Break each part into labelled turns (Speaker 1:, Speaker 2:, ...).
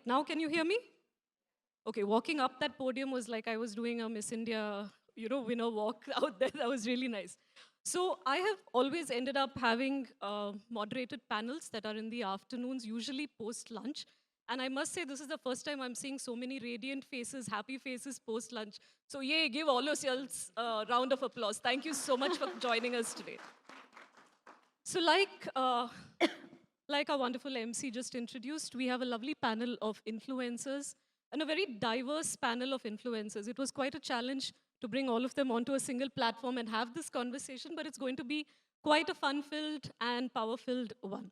Speaker 1: now can you hear me? Okay, walking up that podium was like I was doing a Miss India, winner walk out there. That was really nice. So I have always ended up having moderated panels that are in the afternoons, usually post-lunch. And I must say, this is the first time I'm seeing so many radiant faces, happy faces post-lunch. So yay, give all yourselves a round of applause. Thank you so much for joining us today. So like our wonderful MC just introduced, we have a lovely panel of influencers and a very diverse panel of influencers. It was quite a challenge to bring all of them onto a single platform and have this conversation, but it's going to be quite a fun-filled and power-filled one.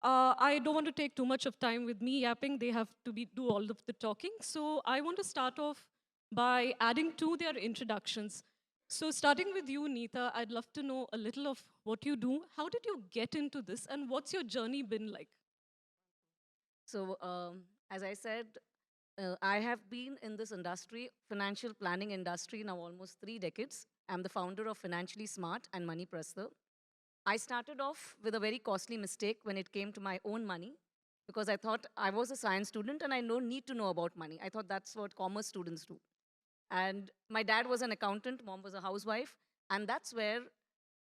Speaker 1: I don't want to take too much of time with me yapping. They have to do all of the talking. So I want to start off by adding to their introductions. So starting with you, Neeta, I'd love to know a little of what you do. How did you get into this, and what's your journey been like?
Speaker 2: So, as I said, I have been in this industry, financial planning industry, now almost 3 decades. I'm the founder of Financially Smart and me+we. I started off with a very costly mistake when it came to my own money, because I thought I was a science student and I don't need to know about money. I thought that's what commerce students do. And my dad was an accountant, mom was a housewife. And that's where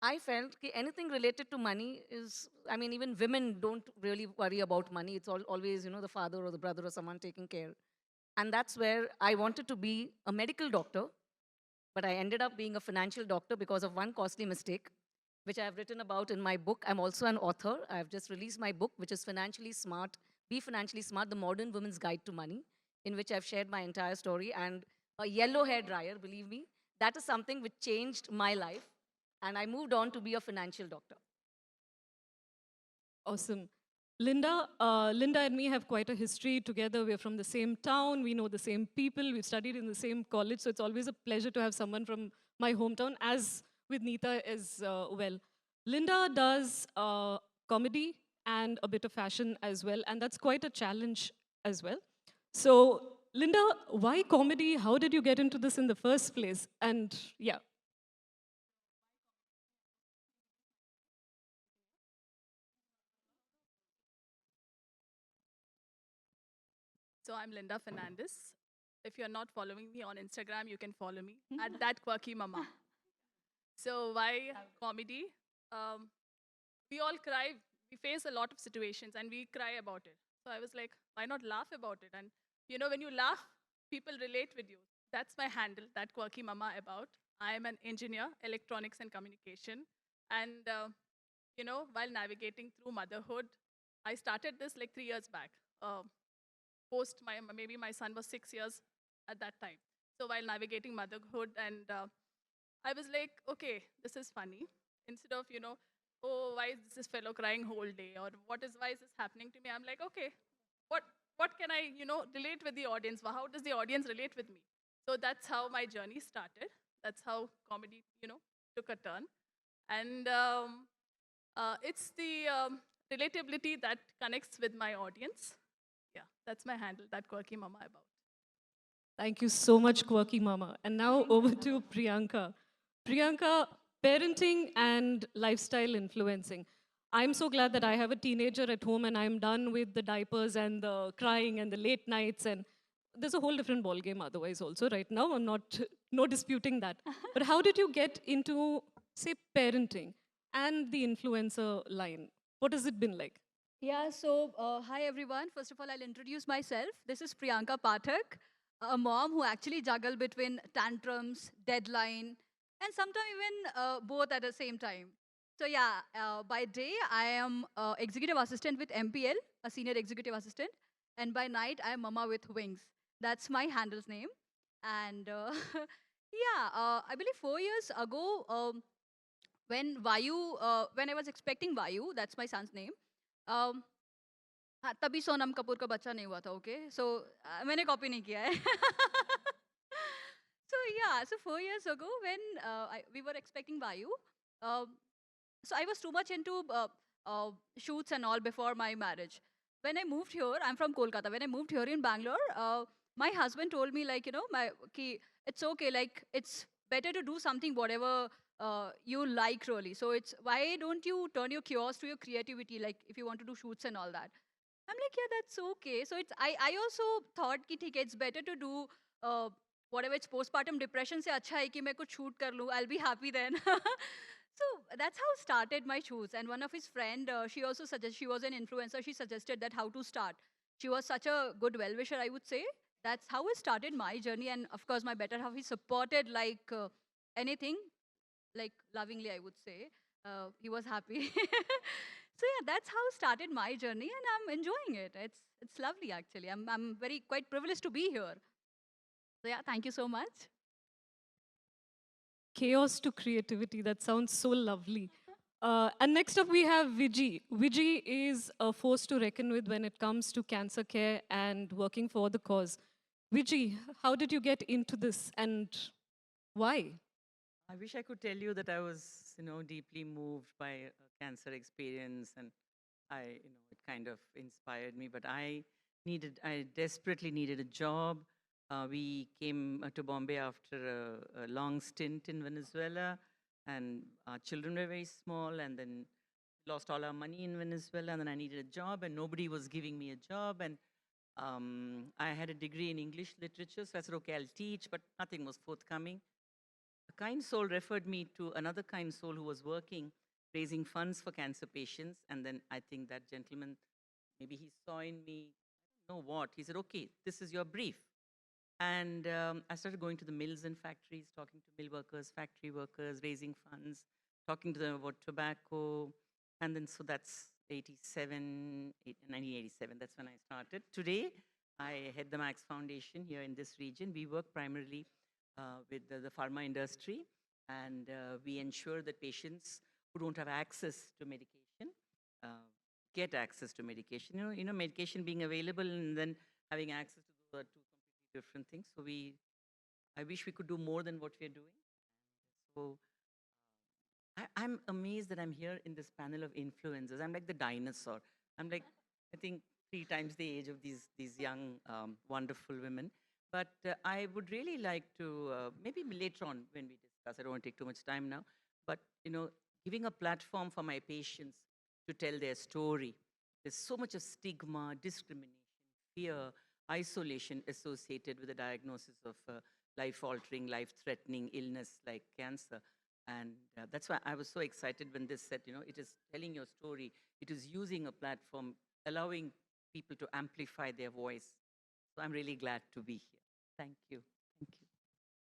Speaker 2: I felt anything related to money is, I mean, even women don't really worry about money. It's always, the father or the brother or someone taking care. And that's where I wanted to be a medical doctor, but I ended up being a financial doctor because of one costly mistake, which I have written about in my book. I'm also an author. I've just released my book, which is Financially Smart, Be Financially Smart, The Modern Woman's Guide to Money, in which I've shared my entire story. And a yellow hair dryer, believe me, that is something which changed my life. And I moved on to be a financial doctor.
Speaker 1: Awesome. Linda and me have quite a history together. We're from the same town. We know the same people. We've studied in the same college. So it's always a pleasure to have someone from my hometown, as with Neeta as well. Linda does comedy and a bit of fashion as well. And that's quite a challenge as well. So, Linda, why comedy? How did you get into this in the first place? And yeah.
Speaker 3: So I'm Linda Fernandez. If you're not following me on Instagram, you can follow me at that quirky mama. So why comedy? Um, we all cry. We face a lot of situations and we cry about it. So I was like, why not laugh about it? And when you laugh, people relate with you. That's my handle, that quirky mama about. I am an engineer, electronics and communication. And while navigating through motherhood, I started this like 3 years back. Post maybe my son was 6 years at that time. So while navigating motherhood, and I was like, okay, this is funny. Instead of oh, why is this fellow crying whole day, or why is this happening to me? I'm like, okay, what can I relate with the audience? How does the audience relate with me? So that's how my journey started. That's how comedy took a turn, and it's the relatability that connects with my audience. Yeah, that's my handle, that quirky mama about.
Speaker 1: Thank you so much, Quirky Mama. And now over to Priyanka. Priyanka, parenting and lifestyle influencing. I'm so glad that I have a teenager at home and I'm done with the diapers and the crying and the late nights, and there's a whole different ballgame otherwise also right now. I'm not no disputing that. But how did you get into, say, parenting and the influencer line? What has it been like?
Speaker 4: Yeah, so hi everyone. First of all, I'll introduce myself. This is Priyanka Pathak, a mom who actually juggle between tantrums, deadline, and sometimes even both at the same time. So yeah, by day I am executive assistant with MPL, a senior executive assistant, and by night I am mama with wings. That's my handle's name. And yeah, I believe 4 years ago, when I was expecting Vayu, that's my son's name. um, हाँ, तभी सोनम कपूर का बच्चा नहीं हुआ था, okay so मैंने copy नहीं किया है. So yeah, so 4 years ago when we were expecting Vayu, so I was too much into shoots and all before my marriage. When I moved here, I'm from Kolkata. When I moved here in Bangalore, my husband told me like, it's okay, like it's better to do something whatever you like really. So it's why don't you turn your chaos to your creativity, like if you want to do shoots and all that. I'm like, yeah, that's okay. So I also thought कि ठीक है, it's better to do whatever it's postpartum depression से अच्छा है कि मैं कुछ shoot कर लूँ. I'll be happy then. So that's how started my shoots. And one of his friend, she also suggested, she was an influencer. She suggested that how to start. She was such a good well-wisher, I would say. That's how it started my journey. And of course, my better half, he supported like anything, like lovingly, I would say. He was happy. So yeah, that's how started my journey, and I'm enjoying it. It's lovely actually. I'm very quite privileged to be here. So yeah, thank you so much.
Speaker 1: Chaos to creativity. That sounds so lovely. And next up, we have Viji. Viji is a force to reckon with when it comes to cancer care and working for the cause. Viji, how did you get into this and why?
Speaker 5: I wish I could tell you that I was, deeply moved by a cancer experience, and it kind of inspired me. But I desperately needed a job. We came to Bombay after a long stint in Venezuela, and our children were very small, and then lost all our money in Venezuela, and then I needed a job, and nobody was giving me a job, and I had a degree in English literature, so I said, okay, I'll teach, but nothing was forthcoming. A kind soul referred me to another kind soul who was working, raising funds for cancer patients. And then I think that gentleman, maybe he saw in me, I don't know what, he said, okay, this is your brief. And I started going to the mills and factories, talking to mill workers, factory workers, raising funds, talking to them about tobacco. And then, so that's 1987, that's when I started. Today, I head the Max Foundation here in this region. We work primarily with the pharma industry, and we ensure that patients who don't have access to medication uh, get access to medication. Medication being available and then having access to those are two completely different things. So I wish we could do more than what we're doing. So I'm amazed that I'm here in this panel of influencers. I'm like the dinosaur. I'm like, I think 3 times the age of these young, wonderful women. But I would really like to, maybe later on when we discuss, I don't want to take too much time now, but, giving a platform for my patients to tell their story. There's so much of stigma, discrimination, fear, isolation associated with the diagnosis of life-altering, life-threatening illness like cancer. And that's why I was so excited when this said, it is telling your story. It is using a platform, allowing people to amplify their voice. So I'm really glad to be here. Thank you. Thank you.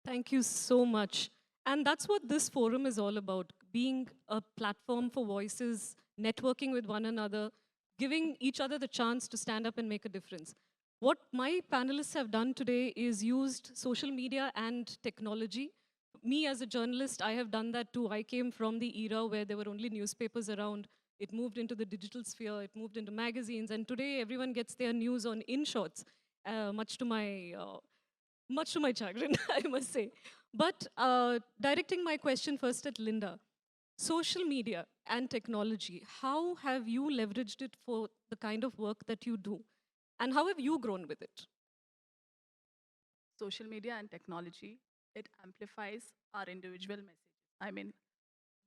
Speaker 1: Thank you so much. And that's what this forum is all about, being a platform for voices, networking with one another, giving each other the chance to stand up and make a difference. What my panelists have done today is used social media and technology. Me as a journalist, I have done that too. I came from the era where there were only newspapers around. It moved into the digital sphere, it moved into magazines, and today everyone gets their news on InShots, much to my chagrin, I must say. But directing my question first at Linda, social media and technology, how have you leveraged it for the kind of work that you do? And how have you grown with it?
Speaker 3: Social media and technology, it amplifies our individual messages. I mean,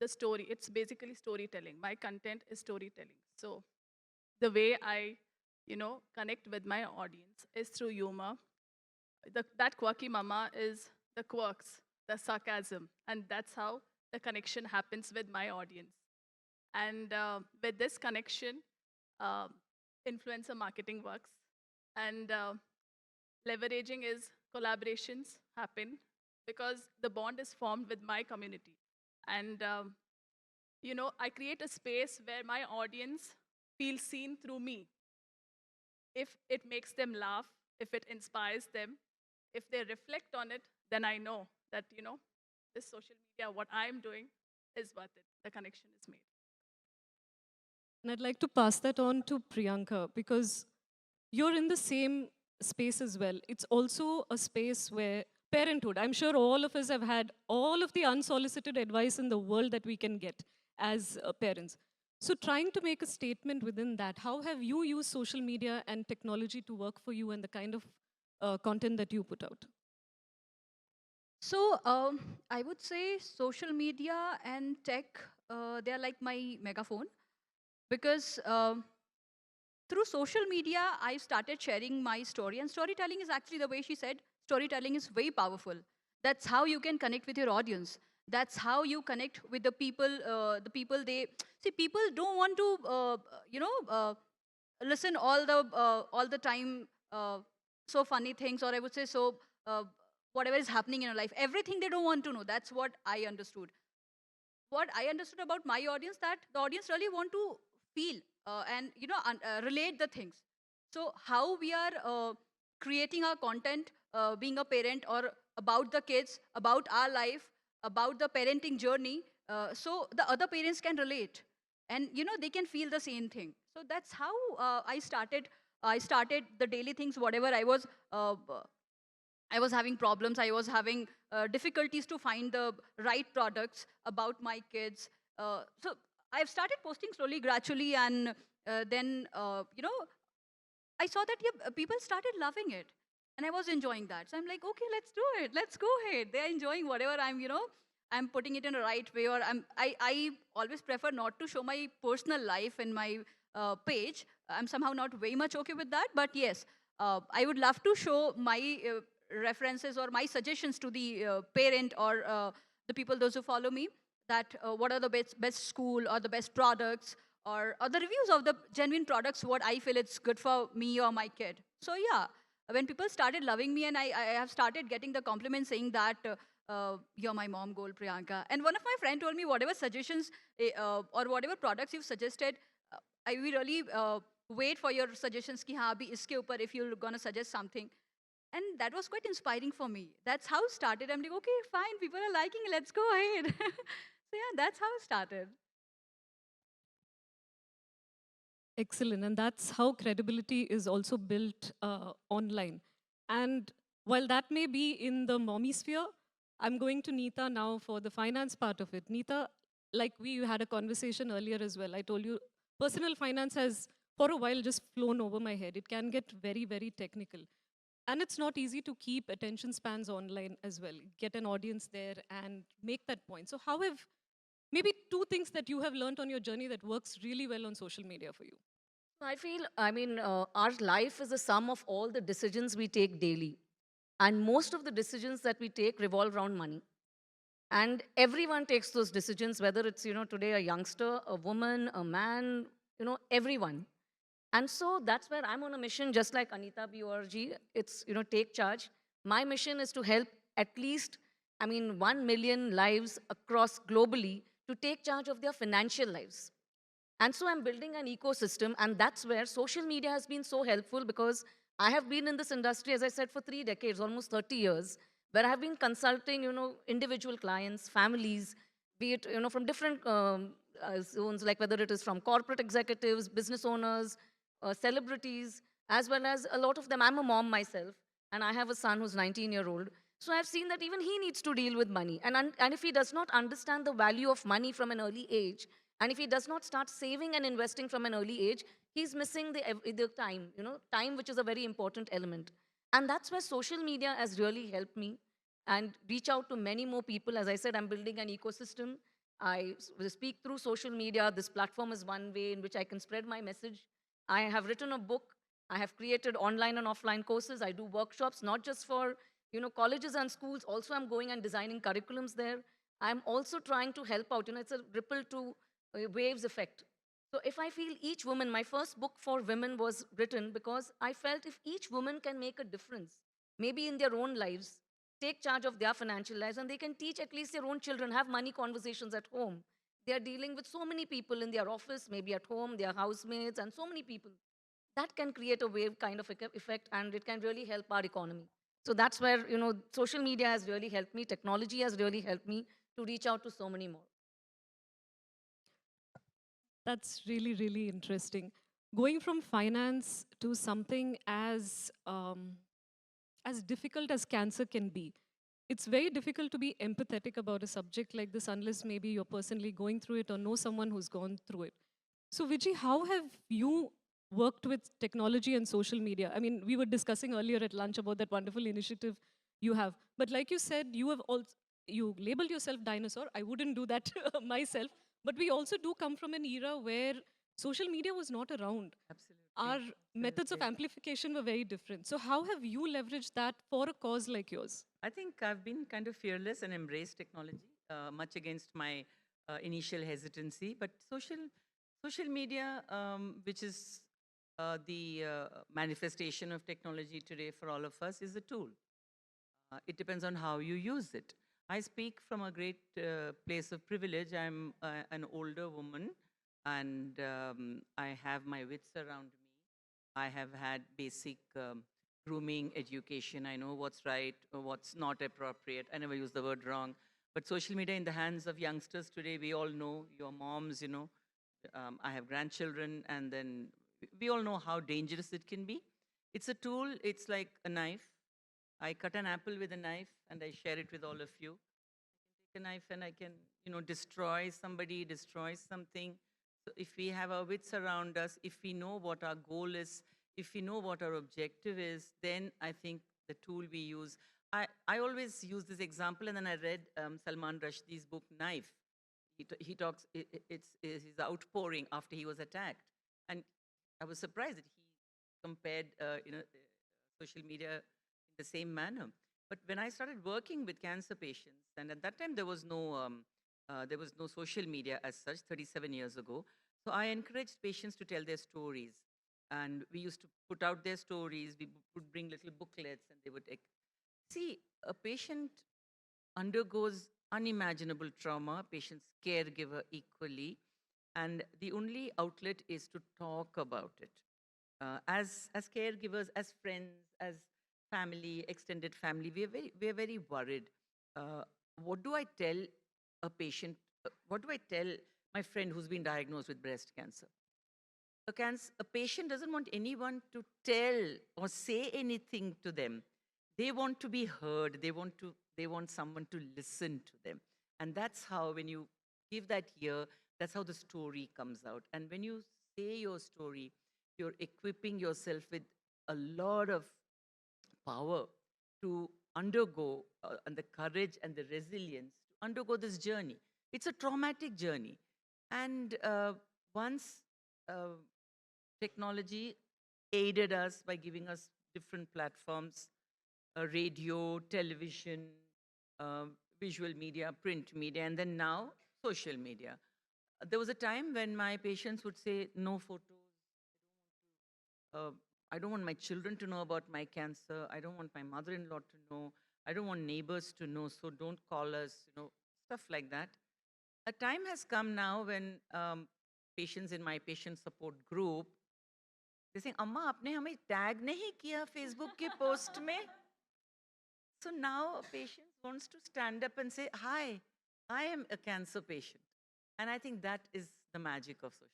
Speaker 3: the story, it's basically storytelling. My content is storytelling. So the way I, connect with my audience is through humor. That quirky mama is the quirks, the sarcasm, and that's how the connection happens with my audience. And with this connection, uh, influencer marketing works, and leveraging is collaborations happen because the bond is formed with my community. And I create a space where my audience feels seen through me. If it makes them laugh, if it inspires them, if they reflect on it, then I know that, this social media, what I'm doing is worth it. The connection is made.
Speaker 1: And I'd like to pass that on to Priyanka because you're in the same space as well. It's also a space where parenthood, I'm sure all of us have had all of the unsolicited advice in the world that we can get as parents. So, trying to make a statement within that, how have you used social media and technology to work for you and the kind of content that you put out?
Speaker 4: So I would say social media and tech, they are like my megaphone because through social media, I started sharing my story. And storytelling is actually, the way she said, storytelling is very powerful. That's how you can connect with your audience. That's how you connect with the people. They see, people don't want to, listen all the time. So funny things, or I would say, so whatever is happening in your life, everything they don't want to know. That's what I understood. What I understood about my audience, that the audience really want to feel and relate the things. So how we are creating our content, being a parent, or about the kids, about our life, about the parenting journey, so the other parents can relate, and they can feel the same thing. So that's how I started the daily things, whatever I was having problems. I was having difficulties to find the right products about my kids. So I've started posting slowly, gradually, and then I saw that, yeah, people started loving it, and I was enjoying that. So I'm like, okay, let's do it. Let's go ahead. They're enjoying whatever I'm putting it in the right way, or I always prefer not to show my personal life in my page. I'm somehow not very much okay with that, but yes, I would love to show my references or my suggestions to the parent, or the people, those who follow me, that what are the best school, or the best products, or the reviews of the genuine products, what I feel it's good for me or my kid. So yeah, when people started loving me, and I have started getting the compliments saying that you're my mom goal, Priyanka. And one of my friend told me, whatever suggestions or whatever products you've suggested, I will really wait for your suggestions ki haan, abhi iske upar, if you're gonna suggest something. And that was quite inspiring for me. That's how it started. I'm like, okay, fine, people are liking it, let's go ahead. So yeah, that's how it started.
Speaker 1: Excellent. And that's how credibility is also built online. And while that may be in the mommy sphere, I'm going to Neeta now for the finance part of it. Neeta, like we had a conversation earlier as well. I told you personal finance has, for a while, just flown over my head. It can get very, very technical. And it's not easy to keep attention spans online as well, get an audience there and make that point. So how have maybe two things that you have learned on your journey that works really well on social media for you?
Speaker 2: I feel, our life is a sum of all the decisions we take daily. And most of the decisions that we take revolve around money. And everyone takes those decisions, whether it's, today a youngster, a woman, a man, everyone. And so that's where I'm on a mission, just like Anita BORG. It's, take charge. My mission is to help at least, 1 million lives across globally to take charge of their financial lives. And so I'm building an ecosystem, and that's where social media has been so helpful, because I have been in this industry, as I said, for 3 decades, almost 30 years, where I've been consulting, individual clients, families, be it, from different zones, like whether it is from corporate executives, business owners, celebrities, as well as a lot of them. I'm a mom myself, and I have a son who's 19-year-old. So I've seen that even he needs to deal with money. And if he does not understand the value of money from an early age, and if he does not start saving and investing from an early age, he's missing the time, time, which is a very important element. And that's where social media has really helped me and reach out to many more people. As I said, I'm building an ecosystem. I speak through social media. This platform is one way in which I can spread my message. I have written a book. I have created online and offline courses. I do workshops, not just for colleges and schools. Also, I'm going and designing curriculums there. I'm also trying to help out. It's a ripple to waves effect. So if I feel each woman, my first book for women was written because I felt if each woman can make a difference, maybe in their own lives, take charge of their financial lives, and they can teach at least their own children, have money conversations at home. They are dealing with so many people in their office, maybe at home, their housemates, and so many people. That can create a wave kind of effect, and it can really help our economy. So that's where, social media has really helped me. Technology has really helped me to reach out to so many more.
Speaker 1: That's really, really interesting. Going from finance to something as difficult as cancer can be, it's very difficult to be empathetic about a subject like this unless maybe you're personally going through it or know someone who's gone through it. So, Vijay, how have you worked with technology and social media? I mean, we were discussing earlier at lunch about that wonderful initiative you have. But like you said, you have also you labeled yourself dinosaur. I wouldn't do that myself. But we also do come from an era where social media was not around.
Speaker 5: Absolutely.
Speaker 1: our methods of
Speaker 5: Okay.
Speaker 1: amplification were very different. So how have you leveraged that for a cause like yours?
Speaker 5: I think I've been kind of fearless and embraced technology, much against my initial hesitancy. But social media, which is the manifestation of technology today for all of us, is a tool. It depends on how you use it. I speak from a great place of privilege. I'm an older woman, and I have my wits around me. I have had basic grooming education. I know what's right, what's not appropriate. I never use the word wrong. But social media in the hands of youngsters today, we all know, your moms, I have grandchildren, and then we all know how dangerous it can be. It's a tool, it's like a knife. I cut an apple with a knife and I share it with all of you. I can take a knife and I can, destroy somebody, destroy something. So if we have our wits around us, if we know what our goal is, if we know what our objective is, then I think the tool we use. I always use this example, and then I read Salman Rushdie's book, Knife. He talks, it's his outpouring after he was attacked. And I was surprised that he compared, social media in the same manner. But when I started working with cancer patients, and at that time there was no social media as such, 37 years ago. So I encouraged patients to tell their stories. And we used to put out their stories. We would bring little booklets and they would see a patient undergoes unimaginable trauma, patient's caregiver equally, and the only outlet is to talk about it. As caregivers, as friends, as family, extended family, we are very worried. What do I tell a patient? What do I tell my friend who's been diagnosed with breast cancer? A patient doesn't want anyone to tell or say anything to them. They want to be heard. They want someone to listen to them. And that's how, when you give that ear, that's how the story comes out. And when you say your story, you're equipping yourself with a lot of power to undergo, and the courage and the resilience to undergo this journey. It's a traumatic journey. And once uh, technology aided us by giving us different platforms, radio, television, uh, visual media, print media, and then now social media. There was a time when my patients would say, no photos. Uh, I don't want my children to know about my cancer. I don't want my mother-in-law to know. I don't want neighbors to know, so don't call us, stuff like that. A time has come now when patients in my patient support group, they're saying, Amma, आपने हमें tag नहीं किया Facebook के post में? So now a patient wants to stand up and say, hi, I am a cancer patient. And I think that is the magic of social.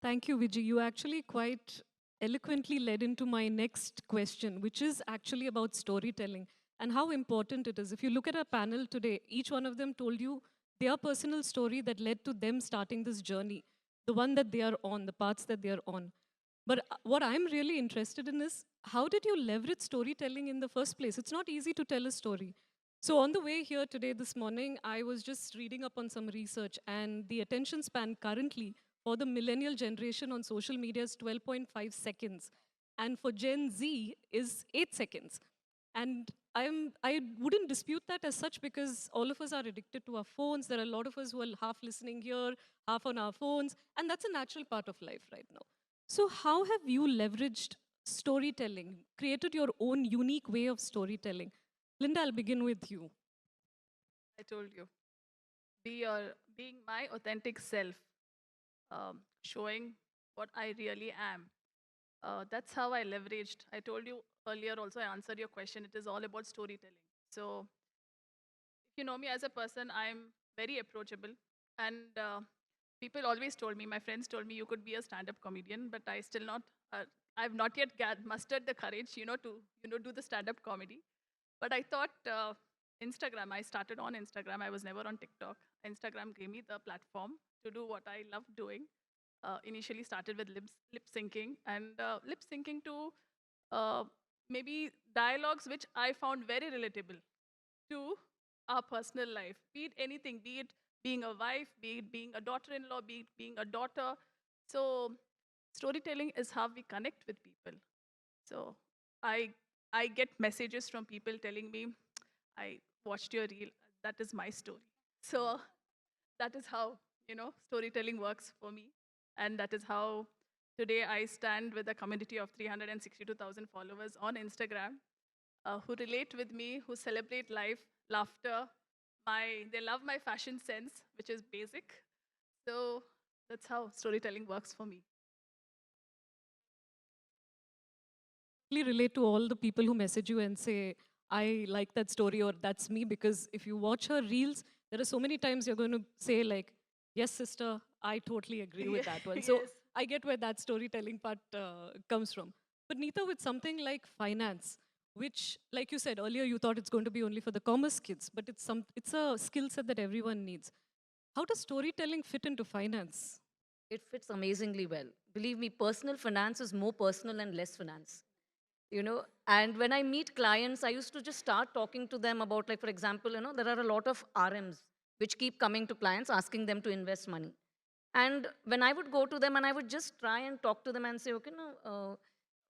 Speaker 1: Thank you, Vijay. You actually quite eloquently led into my next question, which is actually about storytelling and how important it is. If you look at our panel today, each one of them told you their personal story that led to them starting this journey, the one that they are on, the paths that they are on. But what I'm really interested in is how did you leverage storytelling in the first place? It's not easy to tell a story. So on the way here today, this morning, I was just reading up on some research, and the attention span currently for the millennial generation on social media is 12.5 seconds. And for Gen Z is 8 seconds. And I wouldn't dispute that as such, because all of us are addicted to our phones. There are a lot of us who are half listening here, half on our phones, and that's a natural part of life right now. So how have you leveraged storytelling, created your own unique way of storytelling? Linda, I'll begin with you.
Speaker 3: I told you, being my authentic self, showing what I really am. That's how I leveraged. I told you earlier also, I answered your question. It is all about storytelling. So if you know me as a person, I'm very approachable. And people always told me, my friends told me, you could be a stand-up comedian, but I've not yet mustered the courage, to, do the stand-up comedy. But I thought Instagram, I started on Instagram. I was never on TikTok. Instagram gave me the platform to do what I love doing. Initially started with lip syncing, and lip syncing to maybe dialogues which I found very relatable to our personal life, be it anything, be it being a wife, be it being a daughter-in-law, be it being a daughter, So storytelling is how we connect with people. So I I get messages from people telling me, I watched your reel. That is my story. So that is how, storytelling works for me. And that is how today I stand with a community of 362,000 followers on Instagram, who relate with me, who celebrate life, laughter. They love my fashion sense, which is basic. So that's how storytelling works for me.
Speaker 1: Really relate to all the people who message you and say, I like that story or that's me, because if you watch her reels, there are so many times you're going to say like, yes, sister, I totally agree with that one. So
Speaker 3: Yes.
Speaker 1: I get where that storytelling part comes from. But Neeta, with something like finance, which, like you said earlier, you thought it's going to be only for the commerce kids, but it's a skill set that everyone needs. How does storytelling fit into finance?
Speaker 2: It fits amazingly well. Believe me, personal finance is more personal and less finance. And when I meet clients, I used to just start talking to them about, like, for example, there are a lot of RMs which keep coming to clients asking them to invest money. And when I would go to them and I would just try and talk to them and say, okay, no,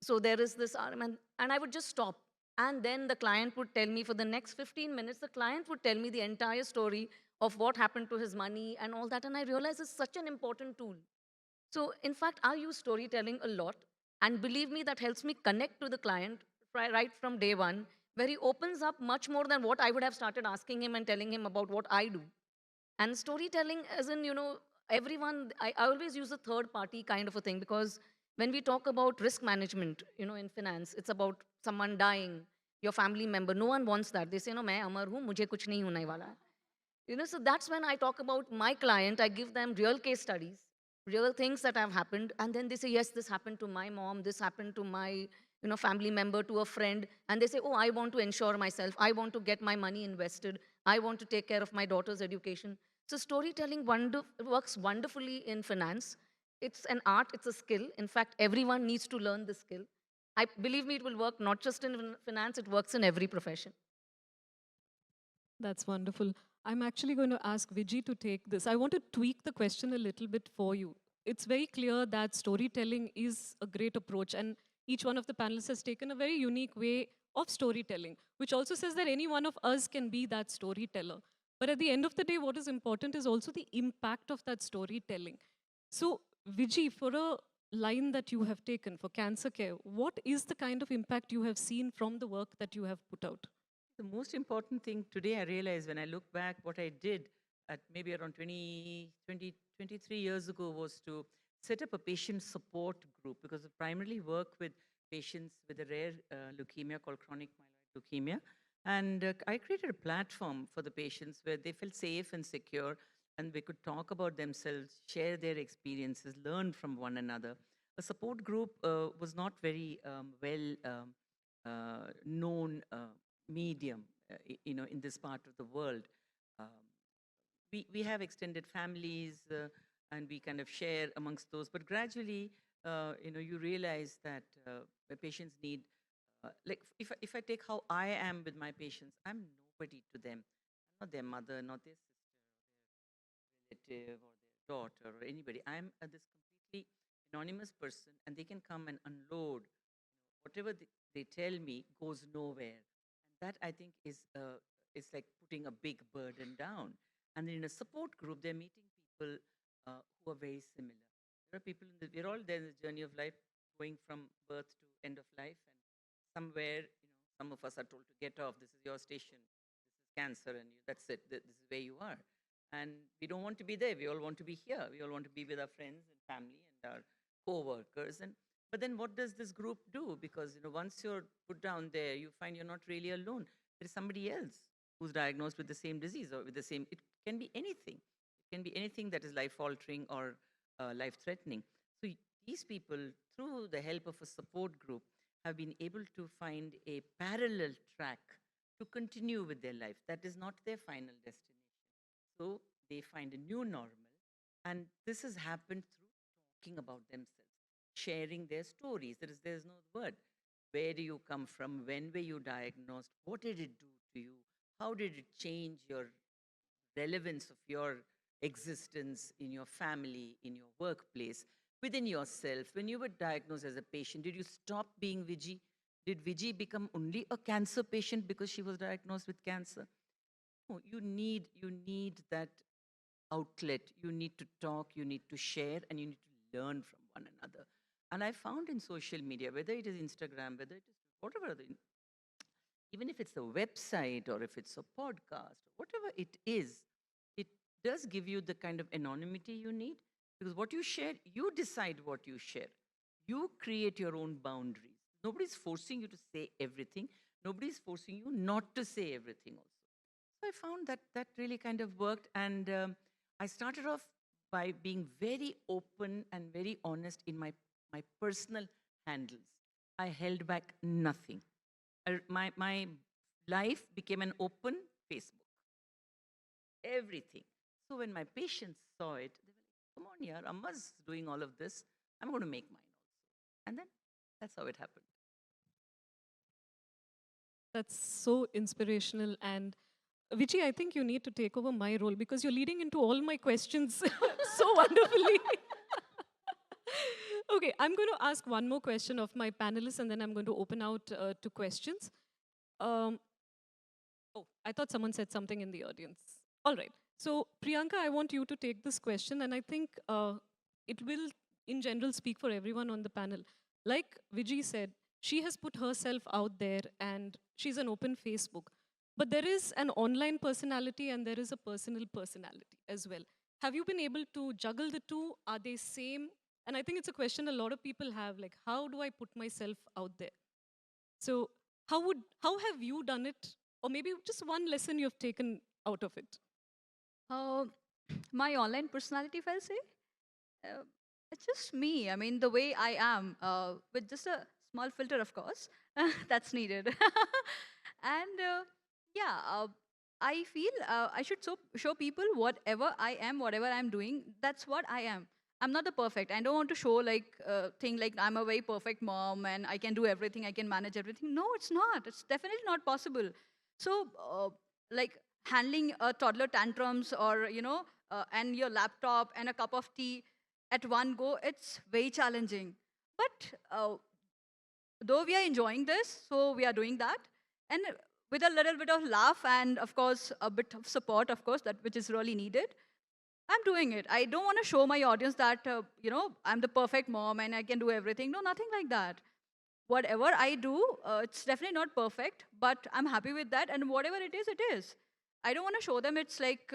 Speaker 2: so there is this RM, and I would just stop. And then the client would tell me for the next 15 minutes, the client would tell me the entire story of what happened to his money and all that. And I realized it's such an important tool. So, in fact, I use storytelling a lot. And believe me, that helps me connect to the client right from day one, where he opens up much more than what I would have started asking him and telling him about what I do. And storytelling, as in, everyone, I always use a third party kind of a thing, because when we talk about risk management, in finance, it's about someone dying, your family member. No one wants that. They say, no, main amar hu, mujhe kuch nahi hone wala hai. So that's when I talk about my client. I give them real case studies, real things that have happened, and then they say, yes, this happened to my mom, this happened to my, family member, to a friend, and they say, oh, I want to insure myself, I want to get my money invested, I want to take care of my daughter's education. So storytelling works wonderfully in finance. It's an art, it's a skill. In fact, everyone needs to learn this skill. I believe me, it will work not just in finance, it works in every profession.
Speaker 1: That's wonderful. I'm actually going to ask Vijay to take this. I want to tweak the question a little bit for you. It's very clear that storytelling is a great approach, and each one of the panelists has taken a very unique way of storytelling, which also says that any one of us can be that storyteller. But at the end of the day, what is important is also the impact of that storytelling. So, Vijay, for a line that you have taken for cancer care, what is the kind of impact you have seen from the work that you have put out?
Speaker 5: The most important thing today I realize when I look back what I did at maybe around 23 years ago was to set up a patient support group, because I primarily work with patients with a rare leukemia called chronic myeloid leukemia. And I created a platform for the patients where they felt safe and secure, and they could talk about themselves, share their experiences, learn from one another. A support group was not very well known medium, in this part of the world. Um, we have extended families, and we kind of share amongst those. But gradually, you realize that the patients need, like, if I take how I am with my patients, I'm nobody to them. I'm not their mother, not their sister, relative, or their daughter, or anybody. I'm this completely anonymous person, and they can come and unload. Whatever they tell me goes nowhere. And that, I think, is like putting a big burden down. And then in a support group, they're meeting people who are very similar. There are people, we're all there in the journey of life, going from birth to end of life. And somewhere, some of us are told to get off. This is your station. This is cancer, and that's it. This is where you are. And we don't want to be there. We all want to be here. We all want to be with our friends and family and our co-workers. And but then what does this group do? Because once you're put down there, you find you're not really alone. There is somebody else who's diagnosed with the same disease or with the same. It can be anything. It can be anything that is life-altering or life-threatening. So these people, through the help of a support group, have been able to find a parallel track to continue with their life. That is not their final destination. So they find a new normal. And this has happened through talking about themselves, sharing their stories. There's no word. Where do you come from? When were you diagnosed? What did it do to you? How did it change your relevance of your existence in your family, in your workplace? within yourself, when you were diagnosed as a patient, did you stop being Viji? Did Viji become only a cancer patient because she was diagnosed with cancer? No, you need that outlet. You need to talk, you need to share, and you need to learn from one another. And I found in social media, whether it is Instagram, whether it is whatever, even if it's a website or if it's a podcast, whatever it is, it does give you the kind of anonymity you need, because what you share, you decide what you share. You create your own boundaries. Nobody's forcing you to say everything. Nobody's forcing you not to say everything also. So I found that that really kind of worked. And I started off by being very open and very honest in my personal handles. I held back nothing. My life became an open Facebook, everything. So when my patients saw it, they were like, come on, yaar, Amma's doing all of this. I'm going to make mine also. And then that's how it happened.
Speaker 1: That's so inspirational. And Vichi, I think you need to take over my role because you're leading into all my questions so wonderfully. Okay, I'm going to ask one more question of my panelists and then I'm going to open out to questions. Um, oh, I thought someone said something in the audience. All right. So, Priyanka, I want you to take this question, and I think it will, in general, speak for everyone on the panel. Like Vijay said, she has put herself out there and she's an open Facebook. But there is an online personality and there is a personal personality as well. Have you been able to juggle the two? Are they same? And I think it's a question a lot of people have, like, how do I put myself out there? So how have you done it? Or maybe just one lesson you've taken out of it.
Speaker 4: Uh, my online personality, if I'll say, uh, it's just me. I mean, the way I am, with just a small filter, of course, that's needed. And yeah, I feel I should show people whatever I am, whatever I'm doing. That's what I am. I'm not the perfect. I don't want to show like thing like I'm a very perfect mom and I can do everything. I can manage everything. No, it's not. It's definitely not possible. So, like handling a toddler tantrums or and your laptop and a cup of tea at one go, it's very challenging. But though we are enjoying this, so we are doing that, and with a little bit of laugh and of course a bit of support, of course, that which is really needed. I'm doing it. I don't want to show my audience that I'm the perfect mom and I can do everything. No, nothing like that. Whatever I do, it's definitely not perfect, but I'm happy with that. And whatever it is, it is. I don't want to show them it's like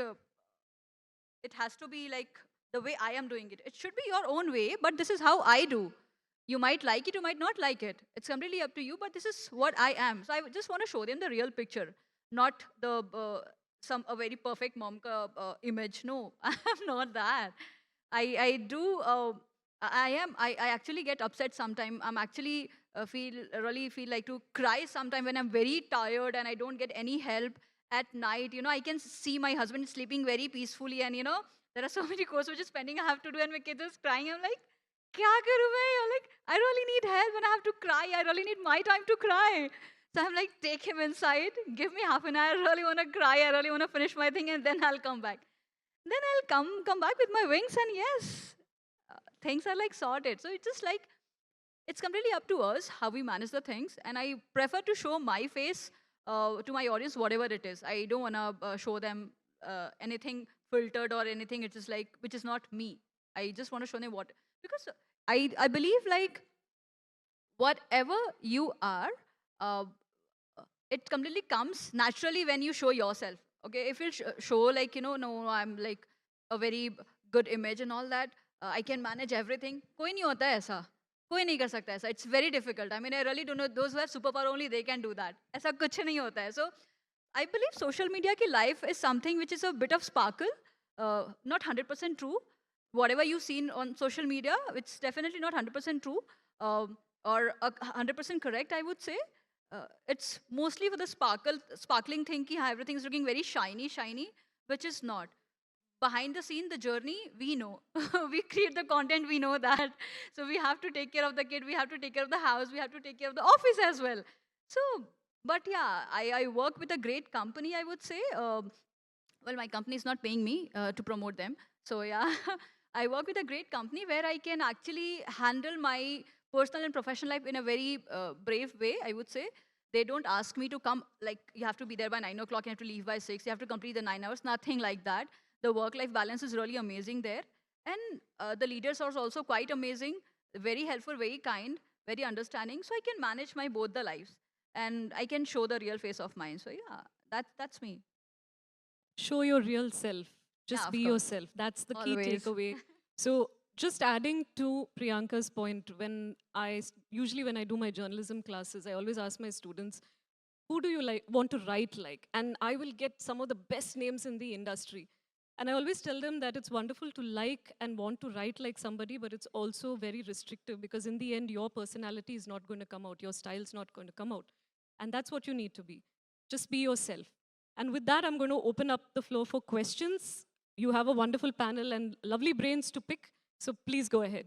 Speaker 4: it has to be like the way I am doing it. It should be your own way, but this is how I do. You might like it, you might not like it. It's completely up to you, but this is what I am. So I just want to show them the real picture, not the some a very perfect mom ka image. No, I'm not that. I do. I actually get upset sometimes. I'm actually really feel like to cry sometime when I'm very tired and I don't get any help at night. I can see my husband sleeping very peacefully, and there are so many courses which is pending I have to do, and my kids is crying. I'm like, kya karu main? I'm like, I really need help and I have to cry. I really need my time to cry. So I'm like, take him inside, give me half an hour. I really want to cry. I really want to finish my thing, and then I'll come back. Then I'll come back with my wings, and yes, things are like sorted. So it's just like it's completely up to us how we manage the things, and I prefer to show my face to my audience, whatever it is. I don't want to show them anything filtered or anything. It's just like which is not me. I just want to show them what, because I believe like whatever you are, uh, it completely comes naturally when you show yourself. Okay, if you show like no, I'm like a very good image and all that, I can manage everything. कोई नहीं होता है ऐसा. कोई नहीं कर सकता ऐसा. It's very difficult. I mean, I really don't know. Those who have superpower only they can do that. ऐसा कुछ नहीं होता है. So I believe social media ki life is something which is a bit of sparkle, not 100% true. Whatever you've seen on social media, it's definitely not 100% true, or 100% correct, I would say. It's mostly for the sparkling thing ki everything is looking very shiny, which is not. Behind the scene, the journey, we know. We create the content, we know that. So we have to take care of the kid, we have to take care of the house, we have to take care of the office as well. So, but yeah, I work with a great company, I would say. Well, my company is not paying me to promote them. So yeah, I work with a great company where I can actually handle my personal and professional life in a very brave way, I would say. They don't ask me to come, like, you have to be there by 9 o'clock, you have to leave by 6, you have to complete the 9 hours, nothing like that. The work-life balance is really amazing there. And the leaders are also quite amazing, very helpful, very kind, very understanding. So I can manage my both the lives and I can show the real face of mine. So yeah, that's me.
Speaker 1: Show your real self.
Speaker 4: Yeah,
Speaker 1: Just be
Speaker 4: of course.
Speaker 1: yourself. That's the key
Speaker 4: Always.
Speaker 1: takeaway. So, just adding to Priyanka's point, usually when I do my journalism classes, I always ask my students, who do you like want to write like? And I will get some of the best names in the industry. And I always tell them that it's wonderful to like and want to write like somebody, but it's also very restrictive because in the end, your personality is not going to come out, your style's not going to come out. And that's what you need to be. Just be yourself. And with that, I'm going to open up the floor for questions. You have a wonderful panel and lovely brains to pick, so please go ahead.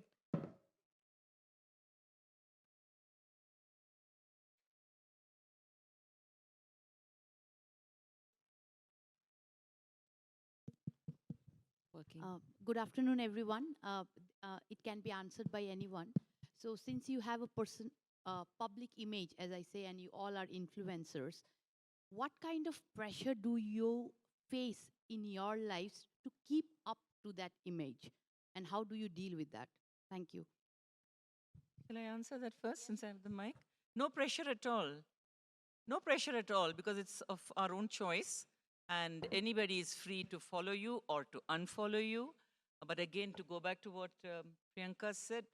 Speaker 6: Working. Good afternoon, everyone. It can be answered by anyone. So since you have a public image, as I say, and you all are influencers, what kind of pressure do you face in your lives to keep up to that image? And how do you deal with that? Thank you.
Speaker 5: Shall I answer that first since I have the mic? No pressure at all. No pressure at all because it's of our own choice and anybody is free to follow you or to unfollow you. But again, to go back to what Priyanka said,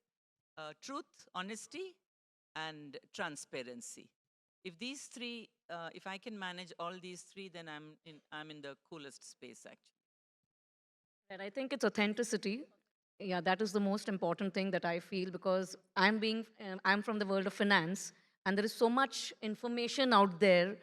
Speaker 5: truth, honesty, and transparency. If these three, if I can manage all these three, then I'm in the coolest space actually.
Speaker 2: And I think it's authenticity. Yeah, that is the most important thing that I feel because I'm from the world of finance, and there is so much information out there.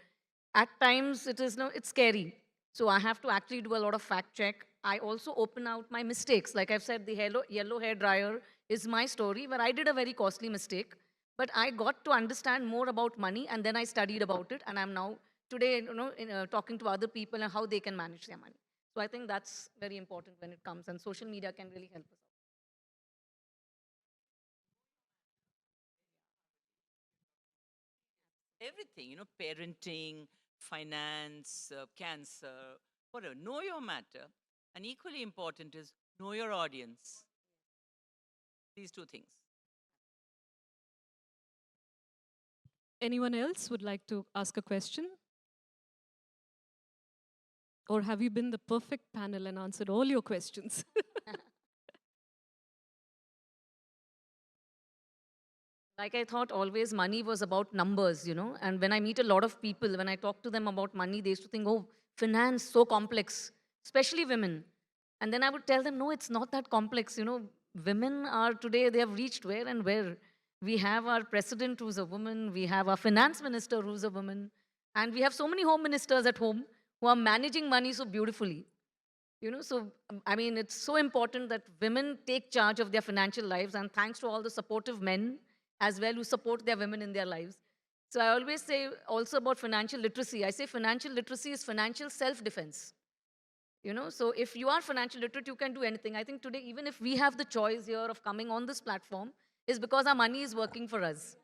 Speaker 2: At times, it's scary. So I have to actually do a lot of fact check. I also open out my mistakes. Like I've said, the yellow hair dryer is my story where I did a very costly mistake, but I got to understand more about money, and then I studied about it, and I'm now today, talking to other people and how they can manage their money. So I think that's very important when it comes, and social media can really help us.
Speaker 5: Everything, parenting, finance, cancer, whatever. Know your matter. And equally important is know your audience. These two things.
Speaker 1: Anyone else would like to ask a question? Or have you been the perfect panel and answered all your questions?
Speaker 2: Like I thought always money was about numbers, and when I meet a lot of people, when I talk to them about money, they used to think, oh, finance, so complex, especially women. And then I would tell them, no, it's not that complex. Women are today, they have reached where and where. We have our president who's a woman, we have our finance minister who's a woman, and we have so many home ministers at home who are managing money so beautifully. So I mean, it's so important that women take charge of their financial lives, and thanks to all the supportive men as well who support their women in their lives. So I always say also about financial literacy. I say financial literacy is financial self-defense. So if you are financial literate, you can do anything. I think today, even if we have the choice here of coming on this platform, is because our money is working for us.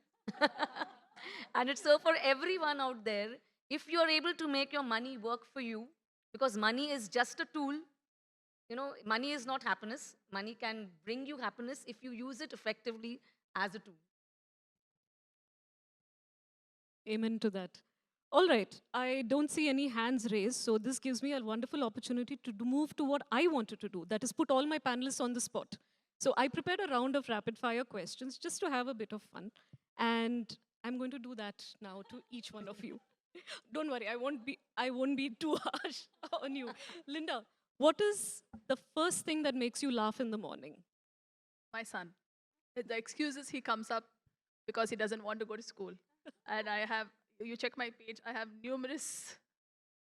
Speaker 2: And it's so for everyone out there, if you are able to make your money work for you, because money is just a tool. Money is not happiness. Money can bring you happiness if you use it effectively as a tool.
Speaker 1: Amen to that. All right, I don't see any hands raised, so this gives me a wonderful opportunity to move to what I wanted to do, that is put all my panelists on the spot. So I prepared a round of rapid fire questions just to have a bit of fun, and I'm going to do that now to each one of you. Don't worry, I won't be too harsh on you. Linda, what is the first thing that makes you laugh in the morning?
Speaker 3: My son. The excuse is he comes up because he doesn't want to go to school. And you check my page, I have numerous,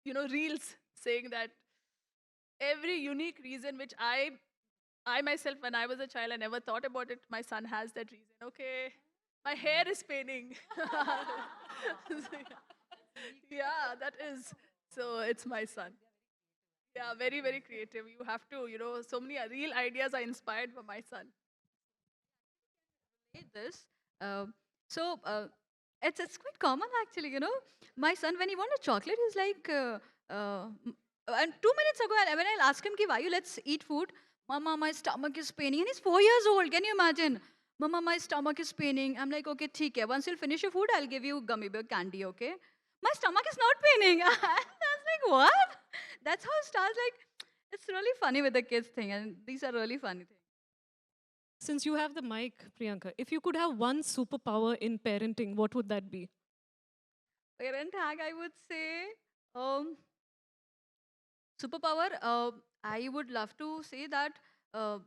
Speaker 3: reels saying that every unique reason which I myself, when I was a child, I never thought about it. My son has that reason. Okay, my hair is paining. So, yeah, that is. So it's my son. Yeah, very, very creative. You have to, so many real ideas are inspired by my son.
Speaker 4: Hate this. Uh, so it's quite common actually. My son, when he wants a chocolate, he's like, and 2 minutes ago, when I'll ask him, "Ki, why you let's eat food?" Mama, my stomach is paining, and he's 4 years old. Can you imagine? Mama, my stomach is paining. I'm like, okay, theek hai. Once you'll finish your food, I'll give you gummy bear candy. Okay? My stomach is not paining. I was like, what? That's how it starts. Like, it's really funny with the kids thing, and these are really funny things.
Speaker 1: Since you have the mic, Priyanka, if you could have one superpower in parenting, what would that be?
Speaker 4: Parent hack, I would say. Um, Superpower. I would love to say that uh,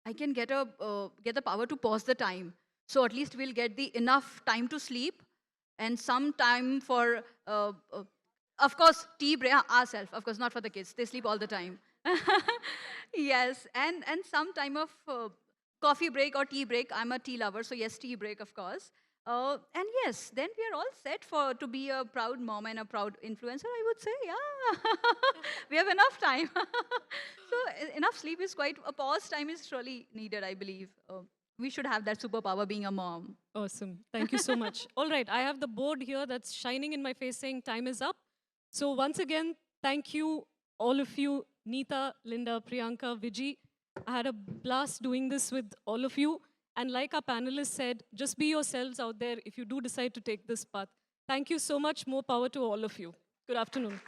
Speaker 4: I can get the power to pause the time. So at least we'll get the enough time to sleep and some time for, of course, tea break ourselves. Of course, not for the kids. They sleep all the time. Yes, and some time of coffee break or tea break. I'm a tea lover, so yes, tea break, of course. And yes, then we are all set for to be a proud mom and a proud influencer. I would say, yeah, we have enough time. So enough sleep is quite a pause time is really needed. I believe we should have that superpower being a mom.
Speaker 1: Awesome. Thank you so much. All right, I have the board here that's shining in my face saying time is up. So once again, thank you, all of you, Neeta, Linda, Priyanka, Viji. I had a blast doing this with all of you. And like our panelists said, just be yourselves out there if you do decide to take this path. Thank you so much. More power to all of you. Good afternoon.